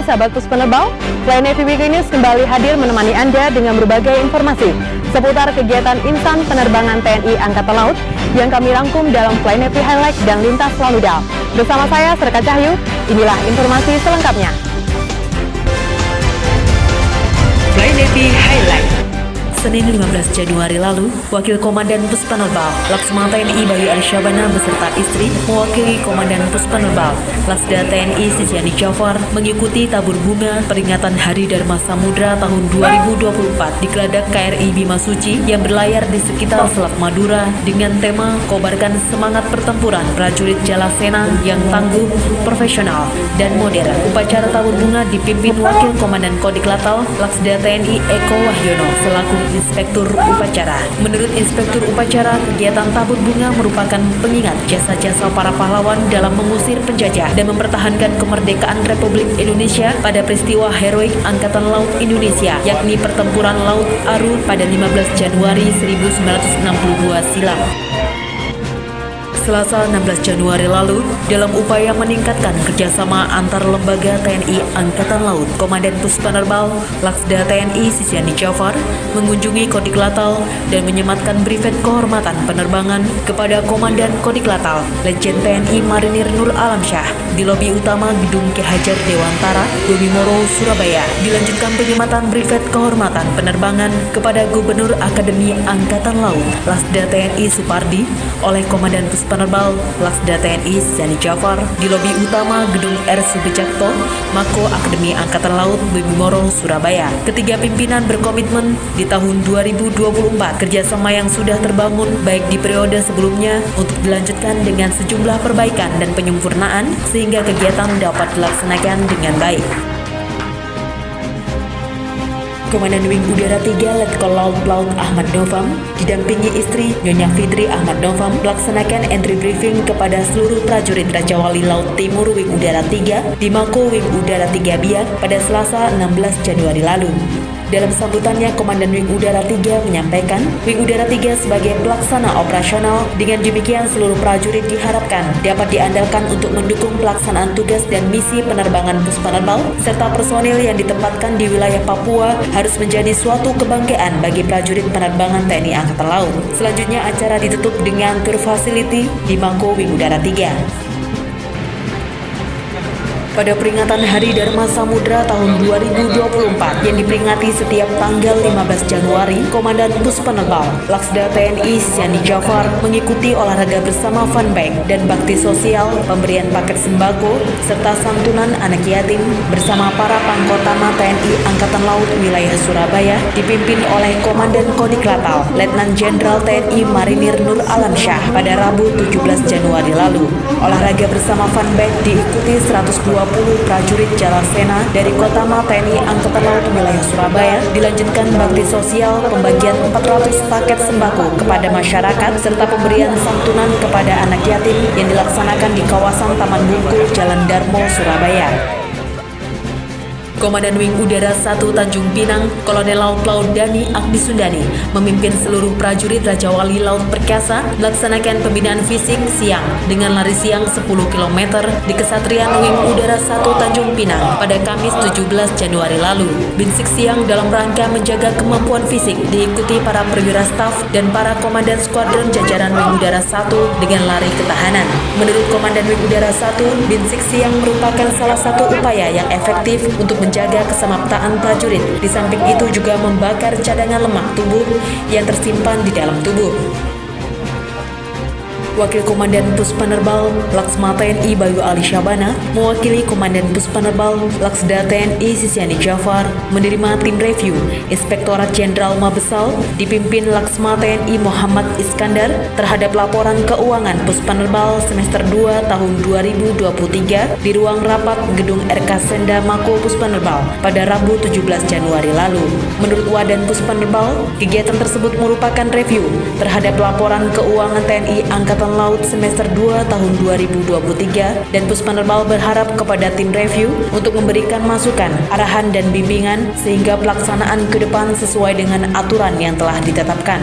Halo sahabat Puspenerbal, Fly Navy Weekly News kembali hadir menemani Anda dengan berbagai informasi seputar kegiatan insan penerbangan TNI Angkatan Laut yang kami rangkum dalam Fly Navy Highlight dan Lintas Laludal. Bersama saya, Serka Cahyu, inilah informasi selengkapnya. Fly Navy Highlight. Senin 15 Januari lalu, Wakil Komandan Puspenerbal Laksma TNI Bayu Alisyabana beserta istri mewakili Komandan Puspenerbal Lasda TNI Sisyani Jafar mengikuti tabur bunga peringatan Hari Dharma Samudra tahun 2024 di Geladak KRI Bima Suci yang berlayar di sekitar Selat Madura dengan tema Kobarkan Semangat Pertempuran Prajurit Jalasena yang tangguh, profesional, dan modern. Upacara tabur bunga dipimpin Wakil Komandan Kodiklatal Laksda TNI Eko Wahyono selaku Inspektur Upacara. Menurut Inspektur Upacara, kegiatan tabur bunga merupakan pengingat jasa-jasa para pahlawan dalam mengusir penjajah dan mempertahankan kemerdekaan Republik Indonesia pada peristiwa heroik Angkatan Laut Indonesia, yakni Pertempuran Laut Aru pada 15 Januari 1962 silam. Selasa 16 Januari lalu, dalam upaya meningkatkan kerjasama antar lembaga TNI Angkatan Laut, Komandan Puspenerbal Laksda TNI Sisyani Jafar mengunjungi Kodiklatal dan menyematkan brevet kehormatan penerbangan kepada Komandan Kodiklatal Letjen TNI Marinir Nur Alamsyah di lobi utama Gedung Ki Hajar Dewantara, Domimoro, Surabaya. Dilanjutkan penyematan brevet kehormatan penerbangan kepada Gubernur Akademi Angkatan Laut Lasda TNI Supardi oleh Komandan Puspenerbal Lasda TNI Sisyani Jafar di lobi utama Gedung R. Subijakto, Mako Akademi Angkatan Laut Domimoro, Surabaya. Ketiga pimpinan berkomitmen di tahun 2024 kerjasama yang sudah terbangun baik di periode sebelumnya untuk dilanjutkan dengan sejumlah perbaikan dan penyempurnaan sehingga kegiatan dapat dilaksanakan dengan baik. Komandan Wing Udara 3 Letkol Laut Laut Ahmad Novam didampingi istri Nyonya Fitri Ahmad Novam melaksanakan entry briefing kepada seluruh prajurit Raja Wali Laut Timur Wing Udara 3 di Mako Wing Udara 3 Biak pada Selasa 16 Januari lalu. Dalam sambutannya, Komandan Wing Udara 3 menyampaikan, Wing Udara 3 sebagai pelaksana operasional, dengan demikian seluruh prajurit diharapkan dapat diandalkan untuk mendukung pelaksanaan tugas dan misi penerbangan Puspenerbal, serta personil yang ditempatkan di wilayah Papua harus menjadi suatu kebanggaan bagi prajurit penerbangan TNI Angkatan Laut. Selanjutnya, acara ditutup dengan tour facility di Mako Wing Udara 3. Pada peringatan Hari Dharma Samudra tahun 2024 yang diperingati setiap tanggal 15 Januari, Komandan Puspenerbal Laksda TNI Sisyani Jafar mengikuti olahraga bersama funbank dan bakti sosial, pemberian paket sembako, serta santunan anak yatim bersama para Pangkotama TNI Angkatan Laut wilayah Surabaya dipimpin oleh Komandan Kodiklatal Letnan Jenderal TNI Marinir Nur Alamsyah pada Rabu 17 Januari lalu. Olahraga bersama funbank diikuti 120 prajurit Jalasena dari Kotama TNI Angkatan Laut wilayah Surabaya. Dilanjutkan bakti sosial, pembagian 400 paket sembako kepada masyarakat serta pemberian santunan kepada anak yatim yang dilaksanakan di kawasan Taman Bungkul, Jalan Darmo, Surabaya. Komandan Wing Udara 1 Tanjung Pinang, Kolonel Laut Laut Dani Agni Sundani memimpin seluruh prajurit Raja Wali Laut Perkasa melaksanakan pembinaan fisik siang dengan lari siang 10 km di Kesatrian Wing Udara 1 Tanjung Pinang pada Kamis 17 Januari lalu. Binsik siang dalam rangka menjaga kemampuan fisik diikuti para perwira staf dan para komandan skuadron jajaran Wing Udara 1 dengan lari ketahanan. Menurut Komandan Wing Udara 1, binsik siang merupakan salah satu upaya yang efektif untuk menjaga kesamaptaan prajurit. Di samping itu juga membakar cadangan lemak tubuh yang tersimpan di dalam tubuh. Wakil Komandan Puspenerbal Laksma TNI Bayu Alisyabana mewakili Komandan Puspenerbal Laksda TNI Sisyani Jafar menerima tim review Inspektorat Jenderal Mabesal dipimpin Laksma TNI Muhammad Iskandar terhadap laporan keuangan Puspenerbal semester 2 tahun 2023 di ruang rapat Gedung RK Senda Mako Puspenerbal pada Rabu 17 Januari lalu. Menurut Wadan Puspenerbal, kegiatan tersebut merupakan review terhadap laporan keuangan TNI Angkatan Laut semester 2 tahun 2023 dan Puspenerbal berharap kepada tim review untuk memberikan masukan, arahan dan bimbingan sehingga pelaksanaan ke depan sesuai dengan aturan yang telah ditetapkan.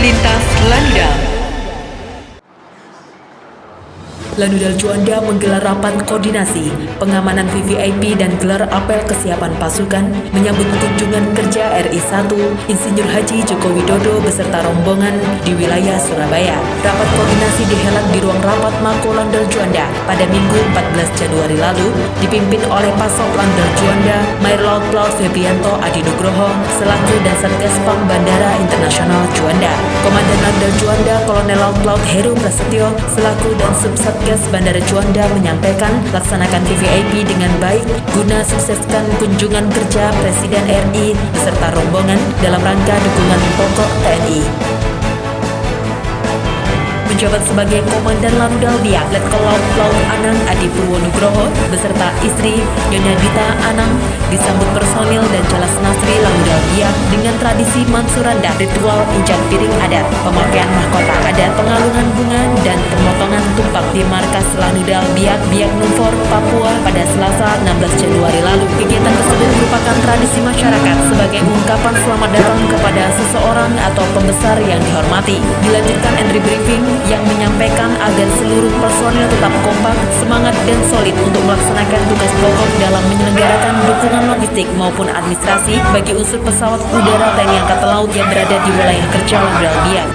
Lintas Laludal. Lanudal Juanda menggelar rapat koordinasi pengamanan VVIP dan gelar apel kesiapan pasukan menyambut kunjungan kerja RI 1 Insinyur Haji Joko Widodo beserta rombongan di wilayah Surabaya. Rapat koordinasi dihelat di ruang rapat Mako Lanudal Juanda pada Minggu 14 Januari lalu, dipimpin oleh Pasop Lanudal Juanda, Mayor Laut Pelaut Febrianto Adi Nugroho selaku dan Satgas Pam Bandara Internasional Juanda. Komandan Lanudal Juanda Kolonel Laut Pelaut Heru Prasetyo selaku dan Subsatgas Bandara Juanda menyampaikan laksanakan VVIP dengan baik guna sukseskan kunjungan kerja Presiden RI beserta rombongan dalam rangka dukungan pokok TNI. Menjabat sebagai Komandan Lanudal Biak, Letkol Laut Pelaut Anang Adi Purwonugroho beserta istri Nyonya Dita Anang disambut personil dan Jalas Nasri Lanudal Biak dengan tradisi mansuranda, ritual injak piring adat, pemakaian mahkota adat, pengalungan bunga dan pemotongan tumpak di markas Lanudal Biak, Biak Numfor, Papua pada Selasa 16 Januari lalu. Kegiatan tersebut merupakan tradisi masyarakat sebagai ungkapan selamat datang kepada seseorang atau pembesar yang dihormati. Dilanjutkan entry briefing yang menyampaikan agar seluruh personil tetap kompak, semangat dan solid untuk melaksanakan tugas pokok dalam menyelenggarakan dukungan logistik maupun administrasi bagi unsur pesawat udara TNI Angkatan Laut yang berada di wilayah kerja Lanudal Biak.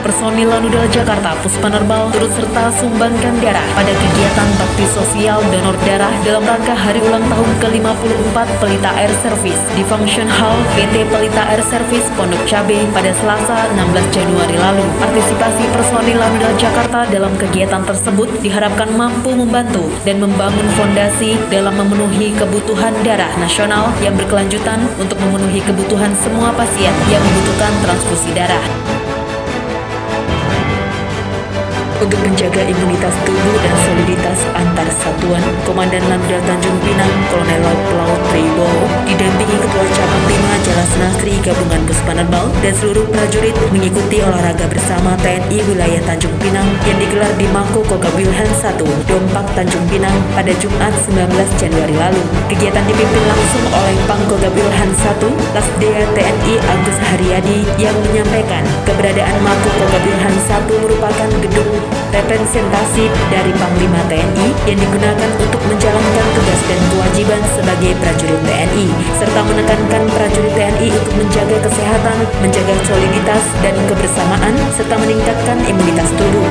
Personil Lanudal Jakarta Puspanerbal turut serta sumbangkan darah pada kegiatan bakti sosial donor darah dalam rangka hari ulang tahun ke-54 Pelita Air Service di Function Hall PT Pelita Air Service Pondok Cabe pada Selasa 16 Januari lalu. Partisipasi personil Lanudal Jakarta dalam kegiatan tersebut diharapkan mampu membantu dan membangun fondasi dalam memenuhi kebutuhan darah nasional yang berkelanjutan untuk memenuhi kebutuhan semua pasien yang membutuhkan transfusi darah. Untuk menjaga imunitas tubuh dan soliditas antar satuan, Komandan Lanudal Tanjung Pinang, Kolonel Laut Pelaut Tribowo, didampingi Ketua Cabang 5 Jalas Nasri Gabungan Puspanerbal dan seluruh prajurit mengikuti olahraga bersama TNI Wilayah Tanjung Pinang yang digelar di Mako Kogab-Wilhan 1, Dompak Tanjung Pinang pada Jumat 19 Januari lalu. Kegiatan dipimpin langsung oleh Pang Kogab-Wilhan 1, Lasdea TNI Agus Haryadi yang menyampaikan keberadaan Mako Kogab-Wilhan 1 merupakan gedung representasi dari Panglima TNI yang digunakan untuk menjalankan tugas dan kewajiban sebagai prajurit TNI, serta menekankan prajurit TNI untuk menjaga kesehatan, menjaga soliditas dan kebersamaan, serta meningkatkan imunitas tubuh.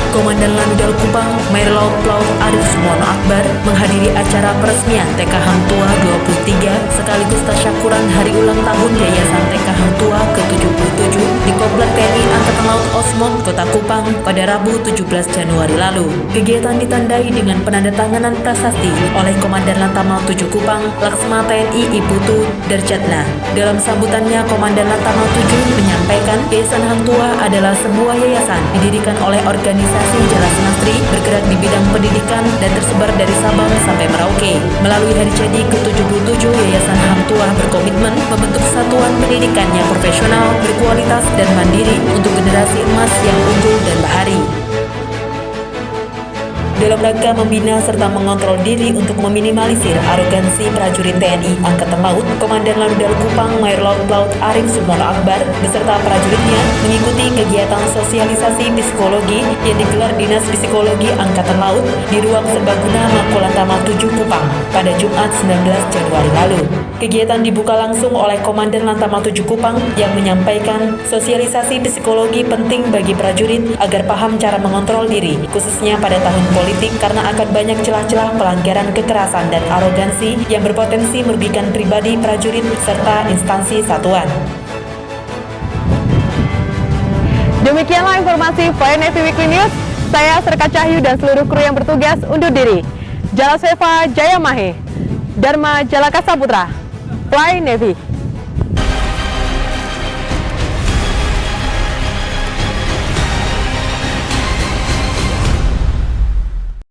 Komandan Lanudal Kupang, Mayor Laut Pelaut Arif Sumono Akbar menghadiri acara peresmian TK Hang Tua 23 sekaligus tasyakuran hari ulang tahun Yayasan TK Hang Tua ke-77 di Komplek TNI Angkatan Laut Osmond, Kota Kupang pada Rabu 17 Januari lalu. Kegiatan ditandai dengan penandatanganan prasasti oleh Komandan Lantamal 7 Kupang, Laksma TNI Iputu Darjatna. Dalam sambutannya, Komandan Lantamal 7 menyampaikan Yayasan Hang Tua adalah sebuah yayasan didirikan oleh organisasi Jalas Nasri bergerak di bidang pendidikan dan tersebar dari Sabang sampai Merauke. Melalui hari jadi ke-77, Yayasan Hang Tua berkomitmen membentuk satuan pendidikan yang profesional, berkualitas dan mandiri untuk generasi emas yang unggul dan bahari. Dalam rangka membina serta mengontrol diri untuk meminimalisir arogansi prajurit TNI Angkatan Laut, Komandan Lanudal Kupang, Mayor Laut Pelaut Arif Sumono Akbar beserta prajuritnya mengikuti kegiatan sosialisasi psikologi yang digelar Dinas Psikologi Angkatan Laut di ruang serbaguna Mako Lantamal 7 Kupang pada Jumat 19 Januari lalu. Kegiatan dibuka langsung oleh Komandan Lantamal 7 Kupang yang menyampaikan sosialisasi psikologi penting bagi prajurit agar paham cara mengontrol diri, khususnya pada tahun politik karena akan banyak celah-celah pelanggaran kekerasan dan arogansi yang berpotensi merugikan pribadi prajurit serta instansi satuan. Demikianlah informasi Fly Navy Weekly News. Saya Serka Cahyu dan seluruh kru yang bertugas undur diri. Jalaseva Jayamahe, Dharma Jalaka Saputra, Fly Navy.